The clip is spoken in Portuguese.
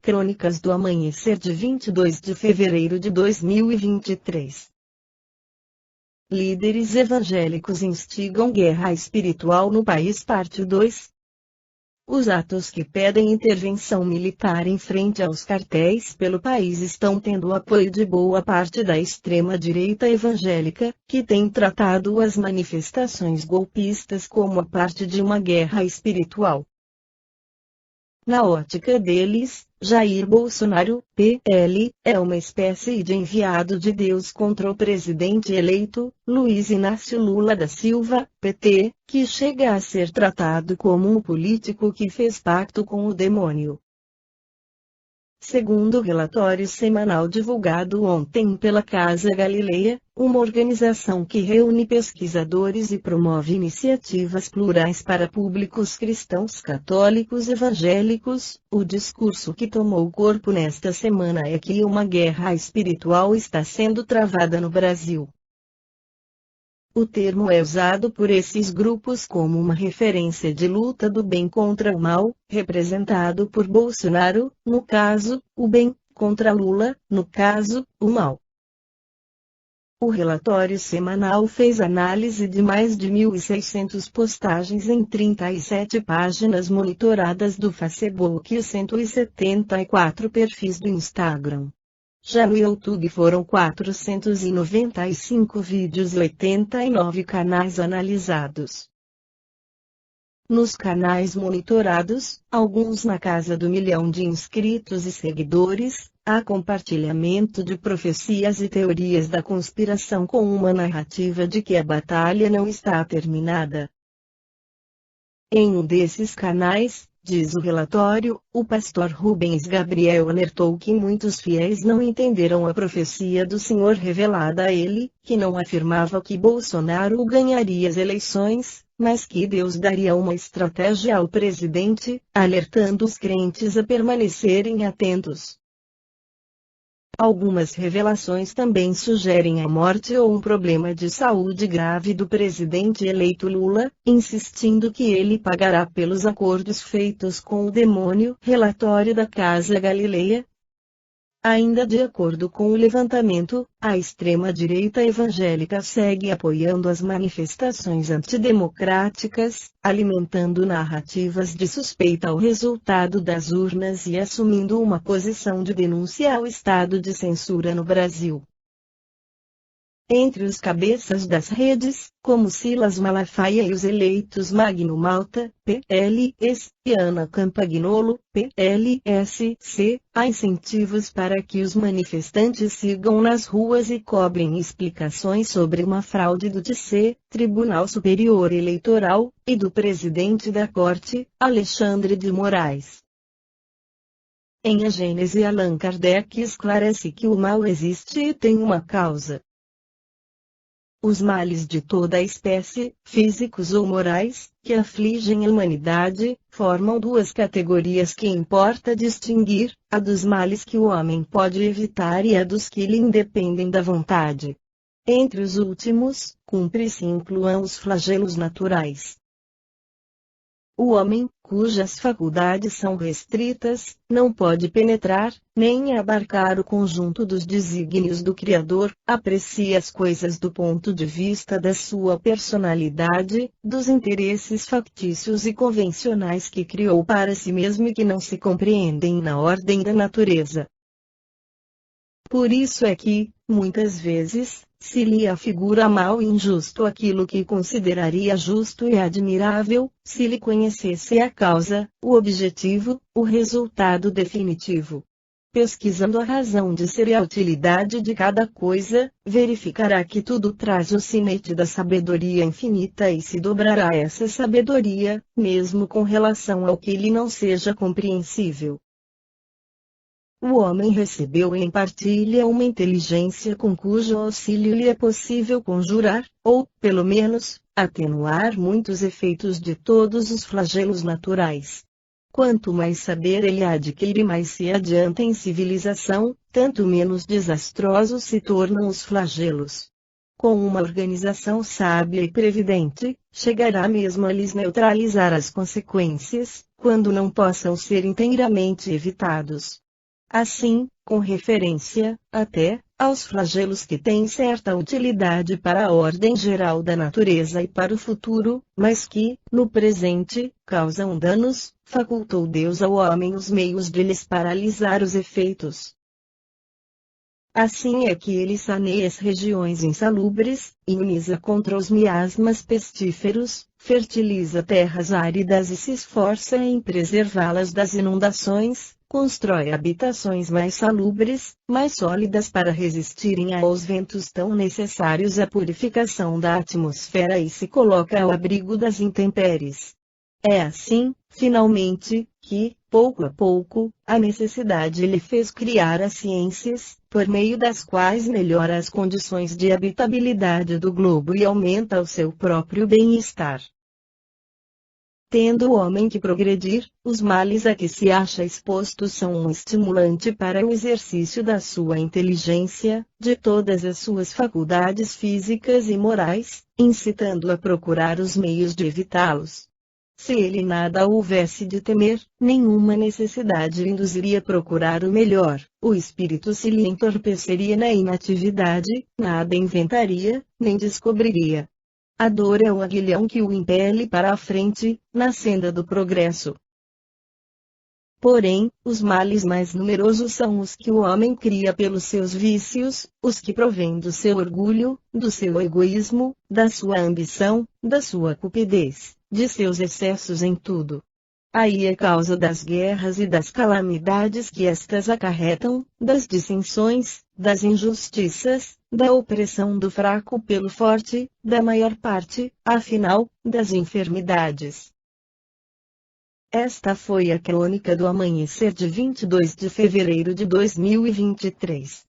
Crônicas do Amanhecer de 22 de fevereiro de 2023. Líderes evangélicos instigam guerra espiritual no país, parte 2. Os atos que pedem intervenção militar em frente aos cartéis pelo país estão tendo o apoio de boa parte da extrema-direita evangélica, que tem tratado as manifestações golpistas como a parte de uma guerra espiritual. Na ótica deles, Jair Bolsonaro, PL, é uma espécie de enviado de Deus contra o presidente eleito, Luiz Inácio Lula da Silva, PT, que chega a ser tratado como um político que fez pacto com o demônio. Segundo o relatório semanal divulgado ontem pela Casa Galileia, uma organização que reúne pesquisadores e promove iniciativas plurais para públicos cristãos, católicos, evangélicos, o discurso que tomou corpo nesta semana é que uma guerra espiritual está sendo travada no Brasil. O termo é usado por esses grupos como uma referência de luta do bem contra o mal, representado por Bolsonaro, no caso, o bem, contra Lula, no caso, o mal. O relatório semanal fez análise de mais de 1.600 postagens em 37 páginas monitoradas do Facebook e 174 perfis do Instagram. Já no YouTube foram 495 vídeos e 89 canais analisados. Nos canais monitorados, alguns na casa do 1 milhão de inscritos e seguidores, há compartilhamento de profecias e teorias da conspiração com uma narrativa de que a batalha não está terminada. Em um desses canais, diz o relatório, o pastor Rubens Gabriel alertou que muitos fiéis não entenderam a profecia do Senhor revelada a ele, que não afirmava que Bolsonaro ganharia as eleições, mas que Deus daria uma estratégia ao presidente, alertando os crentes a permanecerem atentos. Algumas revelações também sugerem a morte ou um problema de saúde grave do presidente eleito Lula, insistindo que ele pagará pelos acordos feitos com o demônio. Relatório da Casa Galileia. Ainda de acordo com o levantamento, a extrema-direita evangélica segue apoiando as manifestações antidemocráticas, alimentando narrativas de suspeita ao resultado das urnas e assumindo uma posição de denúncia ao estado de censura no Brasil. Entre os cabeças das redes, como Silas Malafaia e os eleitos Magno Malta, PLS, e Ana Campagnolo, PLSC, há incentivos para que os manifestantes sigam nas ruas e cobrem explicações sobre uma fraude do TC, Tribunal Superior Eleitoral, e do presidente da Corte, Alexandre de Moraes. Em A Gênese, Allan Kardec esclarece que o mal existe e tem uma causa. Os males de toda a espécie, físicos ou morais, que afligem a humanidade, formam duas categorias que importa distinguir, a dos males que o homem pode evitar e a dos que lhe independem da vontade. Entre os últimos, cumpre-se incluam os flagelos naturais. O homem, cujas faculdades são restritas, não pode penetrar, nem abarcar o conjunto dos desígnios do Criador, aprecia as coisas do ponto de vista da sua personalidade, dos interesses factícios e convencionais que criou para si mesmo e que não se compreendem na ordem da natureza. Por isso é que, muitas vezes, se lhe afigura mal e injusto aquilo que consideraria justo e admirável, se lhe conhecesse a causa, o objetivo, o resultado definitivo. Pesquisando a razão de ser e a utilidade de cada coisa, verificará que tudo traz o sinete da sabedoria infinita e se dobrará a essa sabedoria, mesmo com relação ao que lhe não seja compreensível. O homem recebeu em partilha uma inteligência com cujo auxílio lhe é possível conjurar, ou, pelo menos, atenuar muitos efeitos de todos os flagelos naturais. Quanto mais saber ele adquire, mais se adianta em civilização, tanto menos desastrosos se tornam os flagelos. Com uma organização sábia e previdente, chegará mesmo a lhes neutralizar as consequências, quando não possam ser inteiramente evitados. Assim, com referência, até, aos flagelos que têm certa utilidade para a ordem geral da natureza e para o futuro, mas que, no presente, causam danos, facultou Deus ao homem os meios de lhes paralisar os efeitos. Assim é que ele saneia as regiões insalubres, imuniza contra os miasmas pestíferos, fertiliza terras áridas e se esforça em preservá-las das inundações, constrói habitações mais salubres, mais sólidas para resistirem aos ventos tão necessários à purificação da atmosfera e se coloca ao abrigo das intempéries. É assim, finalmente, que, pouco a pouco, a necessidade lhe fez criar as ciências, por meio das quais melhora as condições de habitabilidade do globo e aumenta o seu próprio bem-estar. Tendo o homem que progredir, os males a que se acha exposto são um estimulante para o exercício da sua inteligência, de todas as suas faculdades físicas e morais, incitando a procurar os meios de evitá-los. Se ele nada houvesse de temer, nenhuma necessidade lhe induziria a procurar o melhor, o espírito se lhe entorpeceria na inatividade, nada inventaria, nem descobriria. A dor é o aguilhão que o impele para a frente, na senda do progresso. Porém, os males mais numerosos são os que o homem cria pelos seus vícios, os que provêm do seu orgulho, do seu egoísmo, da sua ambição, da sua cupidez, de seus excessos em tudo. Aí é causa das guerras e das calamidades que estas acarretam, das dissensões, das injustiças, da opressão do fraco pelo forte, da maior parte, afinal, das enfermidades. Esta foi a crônica do amanhecer de 22 de fevereiro de 2023.